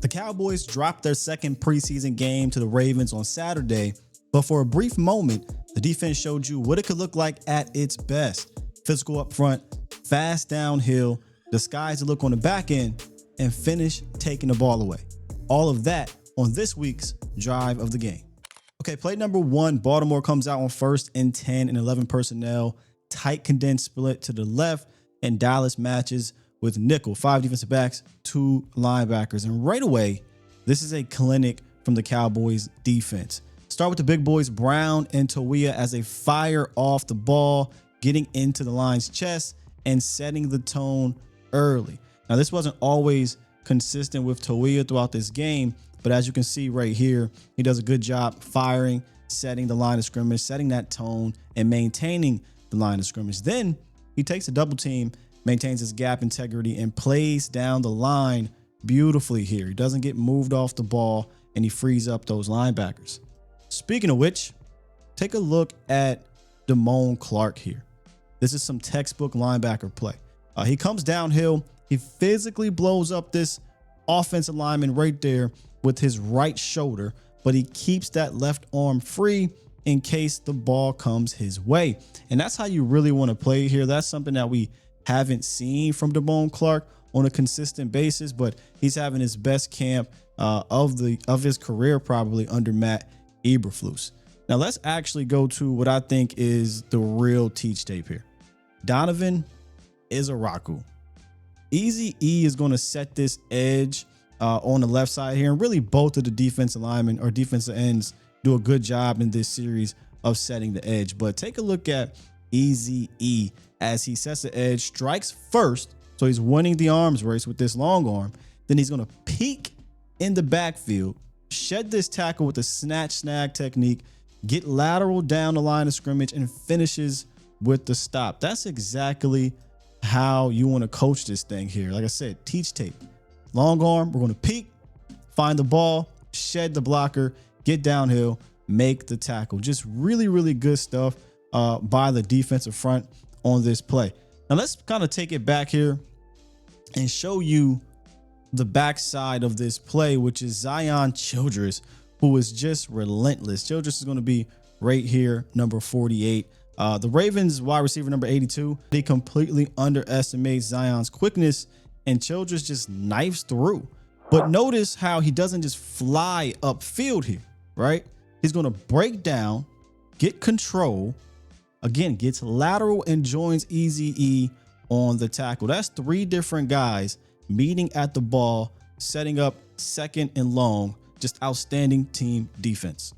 The Cowboys dropped their second preseason game to the Ravens on Saturday, but for a brief moment, the defense showed you what it could look like at its best. Physical up front, fast downhill, disguise the look on the back end, and finish taking the ball away. All of that on this week's drive of the game. Okay, play number 1, Baltimore comes out on 1st and 10 and 11 personnel, tight condensed split to the left, and Dallas matches with nickel, 5 defensive backs, 2 linebackers. And right away, this is a clinic from the Cowboys defense. Start with the big boys, Brown and Tawia, as they fire off the ball, getting into the line's chest and setting the tone early. Now, this wasn't always consistent with Tawia throughout this game, but as you can see right here, he does a good job firing, setting the line of scrimmage, setting that tone, and maintaining the line of scrimmage. Then he takes a double team, maintains his gap integrity, and plays down the line beautifully here. He doesn't get moved off the ball, and he frees up those linebackers. Speaking of which, take a look at Damone Clark here. This is some textbook linebacker play. He comes downhill. He physically blows up this offensive lineman right there with his right shoulder, but he keeps that left arm free in case the ball comes his way. And that's how you really want to play here. That's something that we haven't seen from Damone Clark on a consistent basis, but he's having his best camp of his career probably under Matt Eberflus. Now let's actually go to what I think is the real teach tape here. Donovan Izaraku. Easy E is going to set this edge on the left side here, and really both of the defensive linemen or defensive ends do a good job in this series of setting the edge. But take a look at Easy E as he sets the edge, strikes first, so he's winning the arms race with this long arm. Then he's going to peek in the backfield, shed this tackle with a snatch snag technique, get lateral down the line of scrimmage, and finishes with the stop. That's exactly how you want to coach this thing here. Like I said, teach tape. Long arm, we're going to peek, find the ball, shed the blocker, get downhill, make the tackle. Just really, really good stuff by the defensive front on this play. Now let's kind of take it back here and show you the backside of this play, which is Zion Childress, who is just relentless. Childress is going to be right here, number 48. The Ravens wide receiver number 82, they completely underestimate Zion's quickness, and Childress just knifes through. But notice how he doesn't just fly upfield here, right? He's going to break down, get control, again, gets lateral and joins Easy E on the tackle. That's 3 different guys meeting at the ball, setting up second and long. Just outstanding team defense.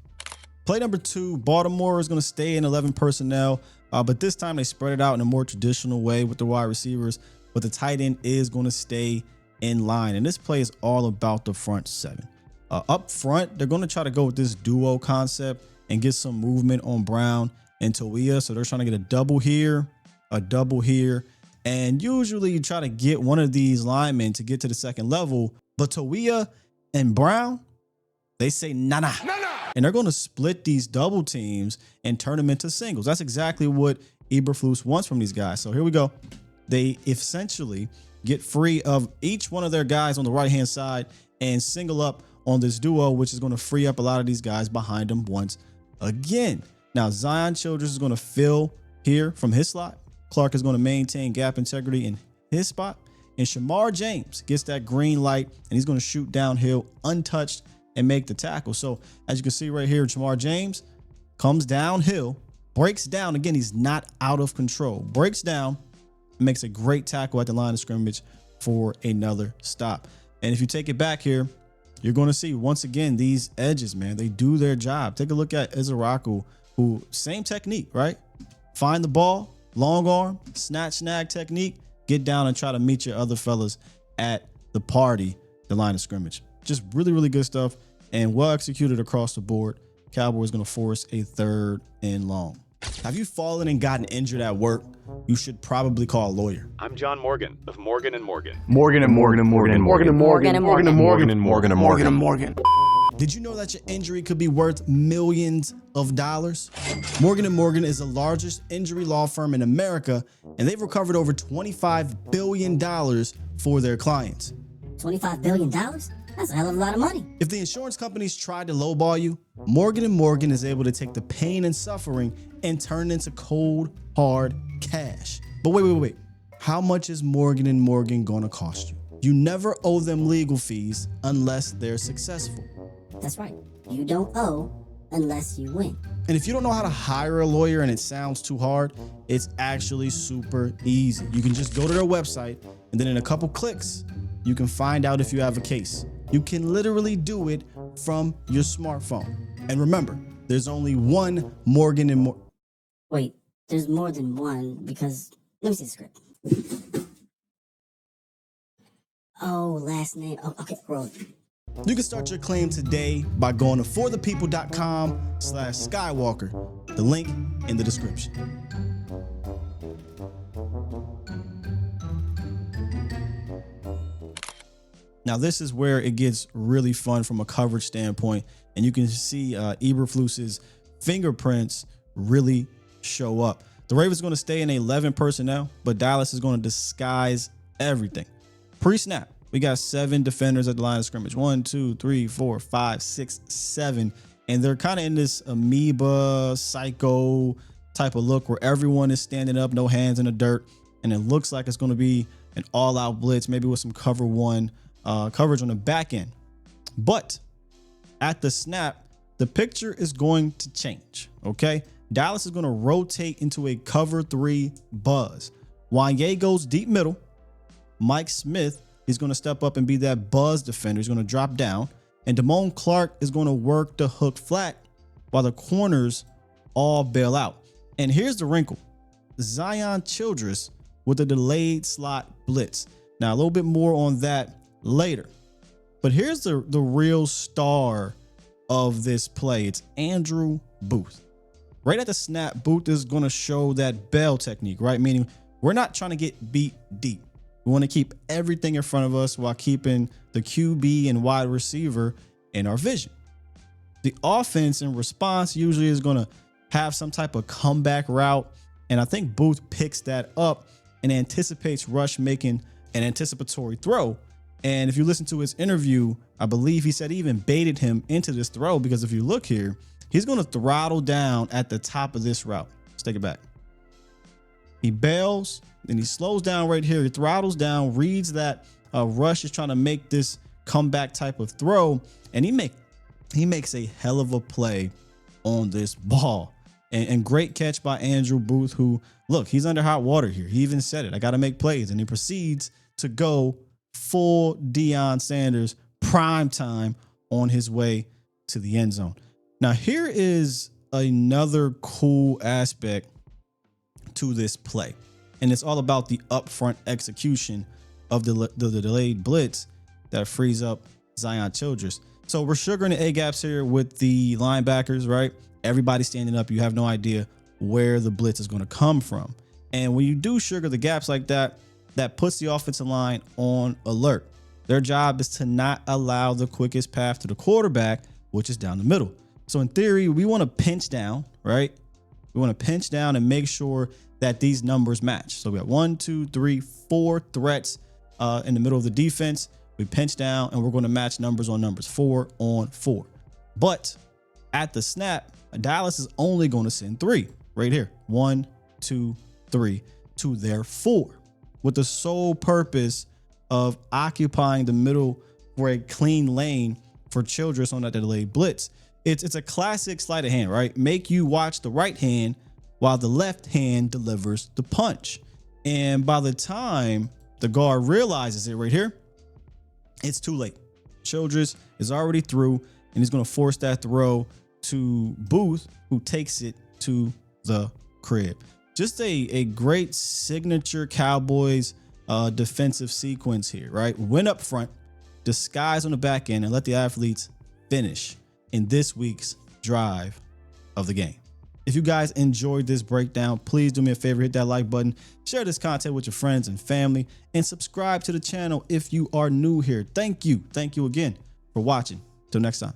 Play number 2, Baltimore is going to stay in 11 personnel, but this time they spread it out in a more traditional way with the wide receivers, but the tight end is going to stay in line. And this play is all about the front 7. Up front, they're going to try to go with this duo concept and get some movement on Brown and Tawia. So they're trying to get a double here, and usually you try to get one of these linemen to get to the second level, but Tawia and Brown, they say nah. And they're going to split these double teams and turn them into singles. That's exactly what Eberflus wants from these guys. So here we go. They essentially get free of each one of their guys on the right-hand side and single up on this duo, which is going to free up a lot of these guys behind them once again. Now, Zion Childress is going to fill here from his slot. Clark is going to maintain gap integrity in his spot. And Shamar James gets that green light, and he's going to shoot downhill untouched and make the tackle. So as you can see right here, Shamar James comes downhill, breaks down. Again, he's not out of control. Breaks down, makes a great tackle at the line of scrimmage for another stop. And if you take it back here, you're going to see once again these edges, man, they do their job. Take a look at Izaraku, who same technique, right? Find the ball, long arm, snatch snag technique, get down and try to meet your other fellas at the party, the line of scrimmage. Just really, really good stuff and well executed across the board. Cowboys going to force a 3rd and long. Have you fallen and gotten injured at work? You should probably call a lawyer. I'm John Morgan of Morgan & Morgan. Morgan. Did you know that your injury could be worth millions of dollars? Morgan & Morgan is the largest injury law firm in America, and they've recovered over $25 billion for their clients. $25 billion? That's a hell of a lot of money. If the insurance companies tried to lowball you, Morgan & Morgan is able to take the pain and suffering and turn it into cold, hard cash. But wait. How much is Morgan & Morgan going to cost you? You never owe them legal fees unless they're successful. That's right. You don't owe unless you win. And if you don't know how to hire a lawyer and it sounds too hard, it's actually super easy. You can just go to their website and then in a couple clicks, you can find out if you have a case. You can literally do it from your smartphone. And remember, there's only one Morgan & Morgan. Wait, there's more than one because, let me see the script. Oh, last name. Oh, okay, roll it. You can start your claim today by going to forthepeople.com/Skywalker. The link in the description. Now, this is where it gets really fun from a coverage standpoint, and you can see Eberflus's fingerprints really show up. The Ravens are going to stay in 11 personnel, but Dallas is going to disguise everything. Pre-snap, we got 7 defenders at the line of scrimmage. 1, 2, 3, 4, 5, 6, 7. And they're kind of in this amoeba, psycho type of look where everyone is standing up, no hands in the dirt. And it looks like it's going to be an all-out blitz, maybe with some cover one coverage on the back end. But at the snap, the picture is going to change, okay? Dallas is going to rotate into a cover 3 buzz. Wanye goes deep middle. Mike Smith is going to step up and be that buzz defender. He's going to drop down. And Damone Clark is going to work the hook flat while the corners all bail out. And here's the wrinkle. Zion Childress with a delayed slot blitz. Now, a little bit more on that later. But here's the real star of this play. It's Andrew Booth. Right at the snap, Booth is going to show that bail technique, right? Meaning we're not trying to get beat deep. We want to keep everything in front of us while keeping the QB and wide receiver in our vision. The offense in response usually is going to have some type of comeback route. And I think Booth picks that up and anticipates Rush making an anticipatory throw. And if you listen to his interview, I believe he said he even baited him into this throw because if you look here, he's going to throttle down at the top of this route. Let's take it back. He bails, then he slows down right here. He throttles down, reads that Rush is trying to make this comeback type of throw, and he makes a hell of a play on this ball. And great catch by Andrew Booth, who, look, he's under hot water here. He even said it. I got to make plays. And he proceeds to go full Deion Sanders prime time on his way to the end zone. Now, here is another cool aspect to this play. And it's all about the upfront execution of the delayed blitz that frees up Zion Childress. So we're sugaring the A-gaps here with the linebackers, right? Everybody standing up. You have no idea where the blitz is going to come from. And when you do sugar the gaps like that, that puts the offensive line on alert. Their job is to not allow the quickest path to the quarterback, which is down the middle. So in theory, we want to pinch down, right? We want to pinch down and make sure that these numbers match. So we got 1, 2, 3, 4 threats in the middle of the defense. We pinch down and we're going to match numbers on numbers, 4 on 4. But at the snap, Dallas is only going to send 3 right here. 1, 2, 3 to their 4 with the sole purpose of occupying the middle for a clean lane for Childress on that delayed blitz. It's a classic sleight of hand, right? Make you watch the right hand while the left hand delivers the punch. And by the time the guard realizes it right here, it's too late. Childress is already through, and he's going to force that throw to Booth, who takes it to the crib. Just a great signature Cowboys defensive sequence here, right? Win up front, disguise on the back end, and let the athletes finish in this week's drive of the game. If you guys enjoyed this breakdown, please do me a favor, hit that like button, share this content with your friends and family, and subscribe to the channel if you are new here. Thank you. Thank you again for watching. Till next time.